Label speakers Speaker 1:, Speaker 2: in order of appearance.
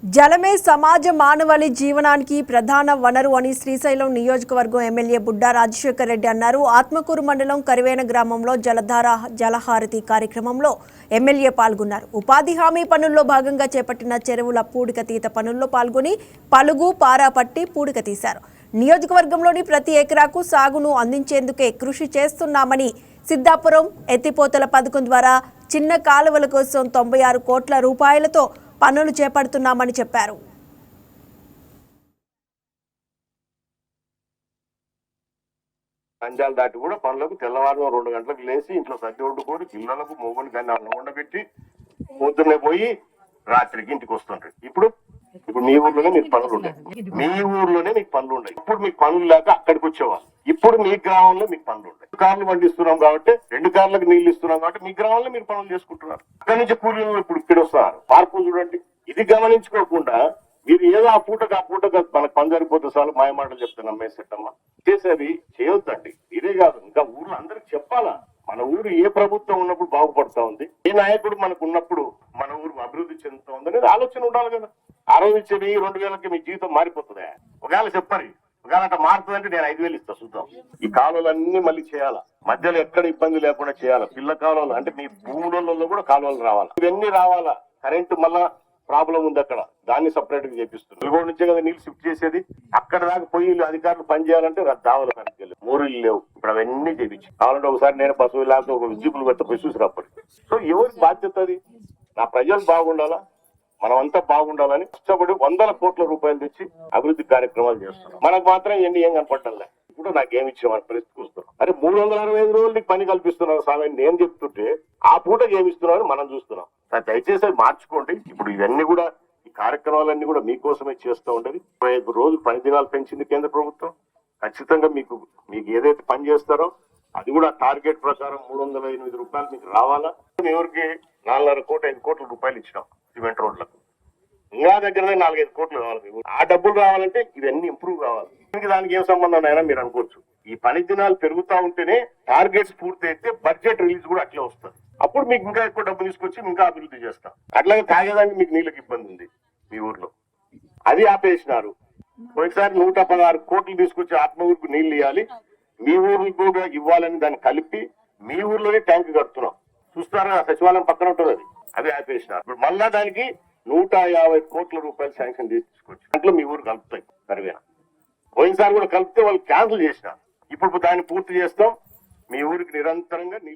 Speaker 1: జలమే సమాజ మానవాళి జీవనానికి ప్రధాన వనరు అని శ్రీశైలం నియోజకవర్గం ఎమ్మెల్యే బుడ్డా రాజశేఖర్ రెడ్డి అన్నారు. ఆత్మకూరు మండలం కరివేన గ్రామంలో జలధార జలహారతి కార్యక్రమంలో ఎమ్మెల్యే పాల్గొన్నారు. ఉపాధి హామీ పనుల్లో భాగంగా చేపట్టిన చెరువుల పూడికతీత పనుల్లో పాల్గొని పలుగు పారా పట్టి పూడిక తీశారు. నియోజకవర్గంలోని ప్రతి ఎకరాకు సాగును అందించేందుకే కృషి చేస్తున్నామని, సిద్ధాపురం ఎత్తిపోతల పథకం ద్వారా చిన్న కాలువల కోసం 96 కోట్ల రూపాయలతో పనులు చేపడుతున్నామని చెప్పారు.
Speaker 2: సంజాలు దాటి కూడా పనులకు తెల్లవారు 2 గంటలకు లేచి ఇంట్లో సర్ది వండుకొని పిల్లలకు మొగుని కానీ అన్నం వండబెట్టి పొద్దున్నే పోయి రాత్రికి ఇంటికి వస్తుంటారు. ఇప్పుడు మీ ఊర్లోనే మీకు పనులు ఉన్నాయి, ఇప్పుడు మీకు పనులు లేక అక్కడికి వచ్చేవాళ్ళు. ఇప్పుడు మీ గ్రామంలో మీకు పనులు ఉన్నాయి. 2 కార్లు పండిస్తున్నాం కాబట్టి 2 కార్లకు నీళ్లు ఇస్తున్నాం కాబట్టి మీ గ్రామంలో మీరు పనులు చేసుకుంటున్నారు. అక్కడి నుంచి కూలీలు ఇప్పుడు ఇక్కడ వస్తున్నారు. మార్పులు చూడండి. ఇది గమనించుకోకుండా మీరు ఏదో ఆ పూటకు మనకు పని సరిపోతే చాలు మాయమాటలు చెప్తే నమ్మేసేటమ్మా. చేసేది చేయొద్దండి. ఇదే కాదు, ఇంకా ఊర్లో అందరికి చెప్పాలా, మన ఊరు ఏ ప్రభుత్వం ఉన్నప్పుడు బాగుపడుతా ఉంది, ఏ నాయకుడు మనకు ఉన్నప్పుడు మన ఊరు అభివృద్ధి చెందుతా ఉంది అనేది ఆలోచన ఉండాలి కదా. ఆ రోజు ఇచ్చే 2,000కి మీ జీవితం మారిపోతుందా? ఒకవేళ చెప్పాలి, ఒకవేళ అట్లా మారుతుందంటే నేను 5,000 ఇస్తా చూద్దాం. ఈ కాలువలన్నీ మళ్ళీ చేయాలా, మధ్యలో ఎక్కడ ఇబ్బంది లేకుండా చేయాలా. పిల్ల కాలువలు అంటే మీ భూములలో కూడా కాలువలు రావాలా, ఇవన్నీ రావాలా. కరెంటు మళ్ళా ప్రాబ్లం ఉంది అక్కడ, దాన్ని సపరేట్ గా చేపిస్తుంది. వెలుగోడు నుంచే కదా నీళ్ళు షిఫ్ట్ చేసేది. అక్కడ దాకా పోయి అధికారులు పని చేయాలంటే దావలు కనుక మోరీలు లేవు. ఇప్పుడు అవన్నీ చేపించి కావాలంటే ఒకసారి నేను బస్సు లేకపోతే ఒక జీపులు పెట్టి పోయి చూసి రాపడి. సో ఎవరికి బాధ్యత అది? నా ప్రజలు బాగుండాలా, మనం అంతా బాగుండాలని కష్టపడి 100 కోట్ల రూపాయలు తెచ్చి అభివృద్ధి కార్యక్రమాలు చేస్తున్నాం. మనకు మాత్రం ఏం కనపడలే. ఇప్పుడు నాకేమి ఇచ్చామని పరిస్థితికి వస్తున్నాం. అరే 365 రోజులు నీకు పని కల్పిస్తున్నారు స్వామి నేను చెప్తుంటే ఆ పూటకి ఏమి ఇస్తున్నారని మనం చూస్తున్నాం. దయచేసి అది మార్చుకోండి. ఇప్పుడు ఇవన్నీ కూడా ఈ కార్యక్రమాలన్నీ కూడా మీకోసమే చేస్తూ ఉండేది. 25 రోజులు పని దినాలు పెంచింది కేంద్ర ప్రభుత్వం. ఖచ్చితంగా మీకు ఏదైతే పని చేస్తారో అది కూడా టార్గెట్ ప్రకారం 308 రూపాయలు మీకు రావాలా. ఎవరికి 4.5 కోట్ల 5 కోట్ల రూపాయలు ఇచ్చినాం సిమెంట్ రోడ్లకు. ఇంకా దగ్గరనే 4-5 కోట్లు కావాలి. ఆ డబ్బులు రావాలంటే ఇవన్నీ ఇంప్రూవ్ కావాలి. దానికి ఏం సంబంధం అయినా మీరు అనుకోవచ్చు. ఈ పని దినాలు పెరుగుతా ఉంటేనే టార్గెట్స్ పూర్తి అయితే బడ్జెట్ రిలీజ్ కూడా అట్లే వస్తుంది. అప్పుడు మీకు ఇంకా ఎక్కువ డబ్బు తీసుకొచ్చి ఇంకా అభివృద్ధి చేస్తాం. అట్లాగే తాగేదానికి మీకు నీళ్ళకి ఇబ్బంది ఉంది మీ ఊర్లో, అది ఆపేసినారు. పోయినసారి 116 కోట్లు తీసుకొచ్చి ఆత్మూరుకు నీళ్లు ఇవ్వాలి, మీ ఊరికి కూడా ఇవ్వాలని దాన్ని కలిపి మీ ఊర్లోనే ట్యాంక్ కడుతున్నాం. చూస్తారా, సచివాలయం పక్కన ఉంటుంది అది ఆపేసినారు. ఇప్పుడు మళ్ళా దానికి 150 కోట్ల రూపాయలు శాంక్షన్ తీసుకొచ్చి దాంట్లో మీ ఊరు కలుపుతాయి కరివేనా. పోయినసారి కూడా కలిపితే వాళ్ళు క్యాన్సిల్ చేసినారు. ఇప్పుడు దాన్ని పూర్తి చేస్తాం. మీ ఊరికి నిరంతరంగా